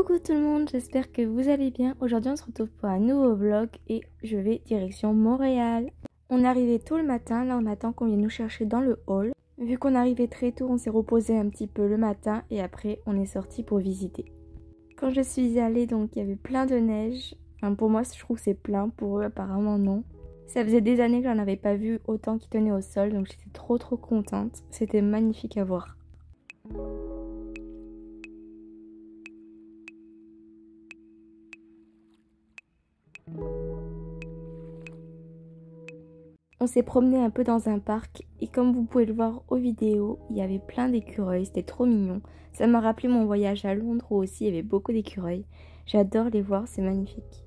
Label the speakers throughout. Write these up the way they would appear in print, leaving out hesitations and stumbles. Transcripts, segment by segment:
Speaker 1: Coucou tout le monde, j'espère que vous allez bien. Aujourd'hui on se retrouve pour un nouveau vlog et je vais direction Montréal. On est arrivé tôt le matin, là on attend qu'on vienne nous chercher dans le hall. Vu qu'on arrivait très tôt, on s'est reposé un petit peu le matin et après on est sorti pour visiter. Quand je suis allée, donc il y avait plein de neige. Enfin, pour moi je trouve que c'est plein, pour eux apparemment non. Ça faisait des années que j'en avais pas vu autant qui tenait au sol, donc j'étais trop contente. C'était magnifique à voir. On s'est promené un peu dans un parc et comme vous pouvez le voir aux vidéos, il y avait plein d'écureuils, c'était trop mignon. Ça m'a rappelé mon voyage à Londres où aussi il y avait beaucoup d'écureuils. J'adore les voir, c'est magnifique.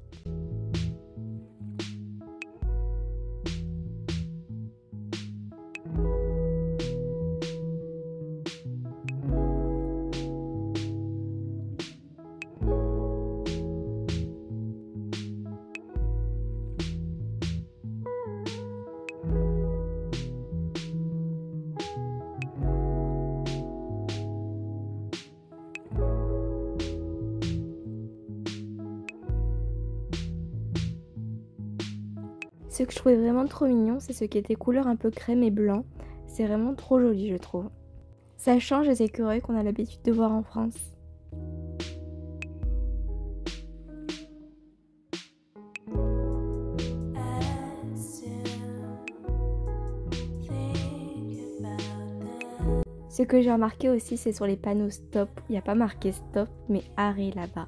Speaker 1: Ce que je trouvais vraiment trop mignon, c'est ce qui était couleur un peu crème et blanc. C'est vraiment trop joli, je trouve. Ça change des écureuils qu'on a l'habitude de voir en France. Ce que j'ai remarqué aussi, c'est sur les panneaux stop. Il n'y a pas marqué stop, mais arrêt là-bas.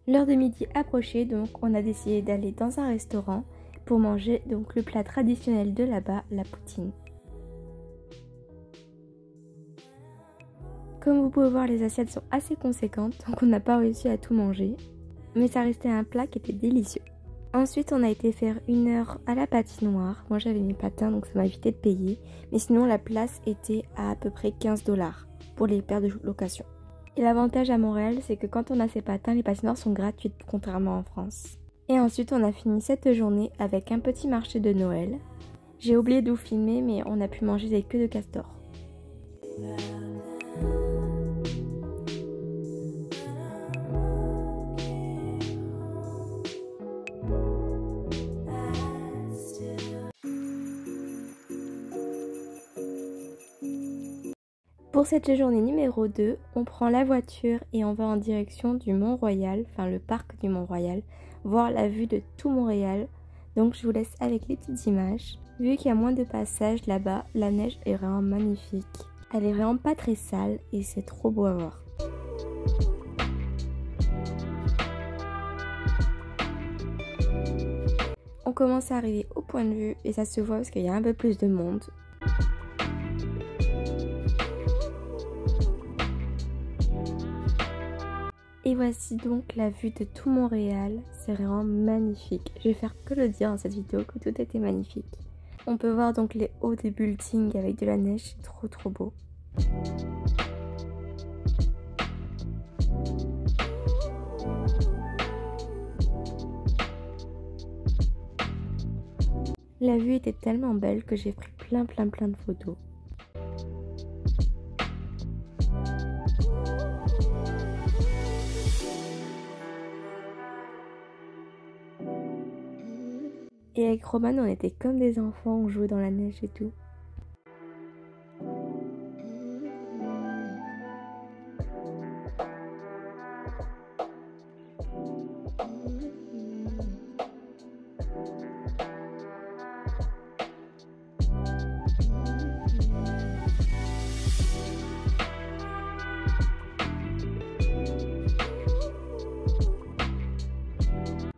Speaker 1: L'heure de midi approchait, donc on a décidé d'aller dans un restaurant pour manger donc le plat traditionnel de là-bas, la poutine. Comme vous pouvez voir, les assiettes sont assez conséquentes, donc on n'a pas réussi à tout manger. Mais ça restait un plat qui était délicieux. Ensuite, on a été faire 1 heure à la patinoire. Moi, j'avais mes patins, donc ça m'a évité de payer. Mais sinon, la place était à peu près 15 $ pour les paires de location. Et l'avantage à Montréal, c'est que quand on a ses patins, les patinoires sont gratuites, contrairement en France. Et ensuite, on a fini cette journée avec un petit marché de Noël. J'ai oublié de vous filmer, mais on a pu manger des queues de castor. Pour cette journée numéro 2, on prend la voiture et on va en direction du Mont-Royal, enfin le parc du Mont-Royal, voir la vue de tout Montréal. Donc je vous laisse avec les petites images. Vu qu'il y a moins de passages là-bas, la neige est vraiment magnifique. Elle est vraiment pas très sale et c'est trop beau à voir. On commence à arriver au point de vue et ça se voit parce qu'il y a un peu plus de monde. Et voici donc la vue de tout Montréal, c'est vraiment magnifique. Je vais faire que le dire dans cette vidéo que tout était magnifique. On peut voir donc les hauts des buildings avec de la neige, c'est trop beau. La vue était tellement belle que j'ai pris plein de photos. Et avec Roman, on était comme des enfants, on jouait dans la neige et tout.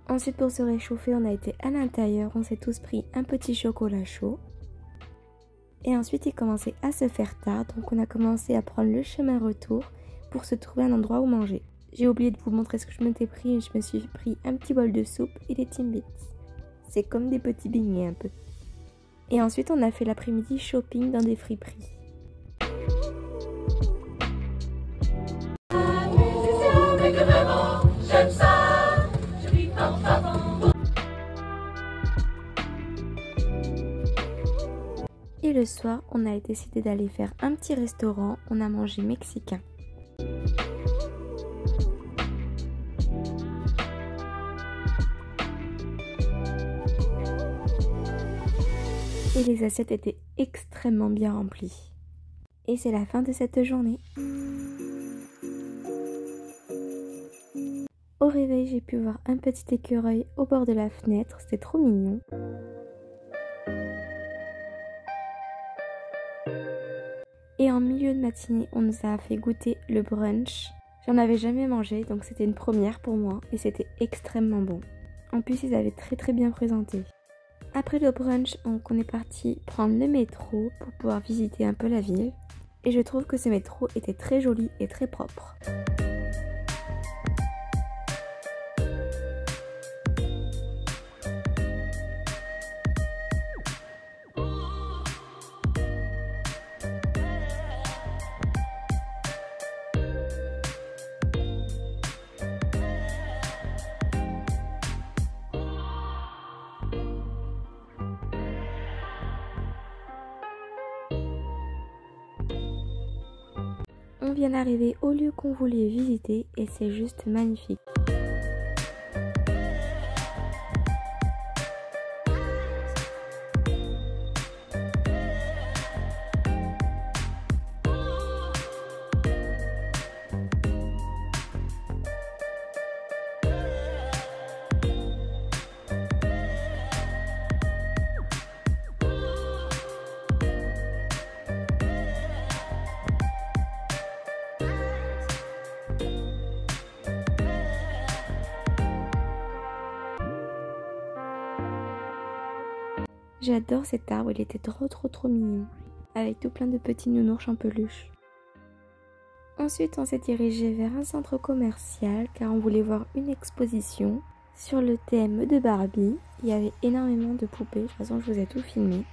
Speaker 1: Ensuite, pour se réchauffer, on a été à l'intérieur, on s'est tous pris un petit chocolat chaud. Et ensuite, il commençait à se faire tard, donc on a commencé à prendre le chemin retour pour se trouver un endroit où manger. J'ai oublié de vous montrer ce que je m'étais pris, je me suis pris un petit bol de soupe et des Timbits. C'est comme des petits beignets un peu. Et ensuite, on a fait l'après-midi shopping dans des friperies. J'aime ça. Et le soir, on a décidé d'aller faire un petit restaurant, on a mangé mexicain. et les assiettes étaient extrêmement bien remplies. Et c'est la fin de cette journée. Au réveil, j'ai pu voir un petit écureuil au bord de la fenêtre, c'était trop mignon. Et en milieu de matinée, on nous a fait goûter le brunch. J'en avais jamais mangé, donc c'était une première pour moi et c'était extrêmement bon. En plus, ils avaient très bien présenté. Après le brunch, on est parti prendre le métro pour pouvoir visiter un peu la ville. Et je trouve que ce métro était très joli et très propre. On vient d'arriver au lieu qu'on voulait visiter et c'est juste magnifique. J'adore cet arbre, il était trop mignon, avec tout plein de petits nounours en peluche. Ensuite, on s'est dirigé vers un centre commercial car on voulait voir une exposition sur le thème de Barbie. Il y avait énormément de poupées, de toute façon je vous ai tout filmé.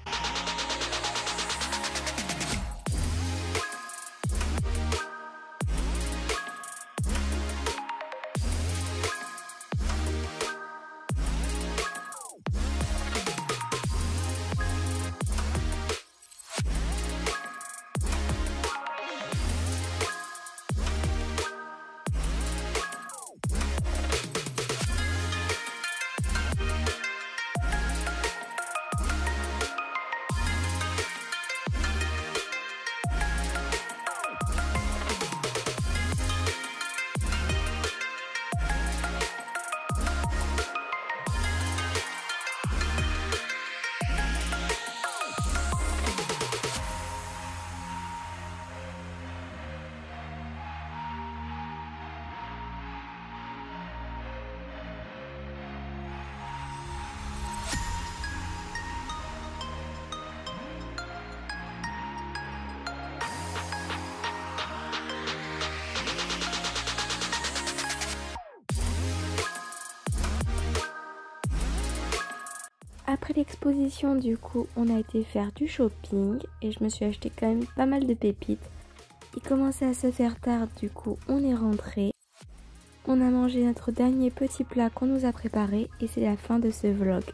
Speaker 1: Après l'exposition, du coup, on a été faire du shopping et je me suis acheté quand même pas mal de pépites. Il commençait à se faire tard, du coup, on est rentré. On a mangé notre dernier petit plat qu'on nous a préparé et c'est la fin de ce vlog.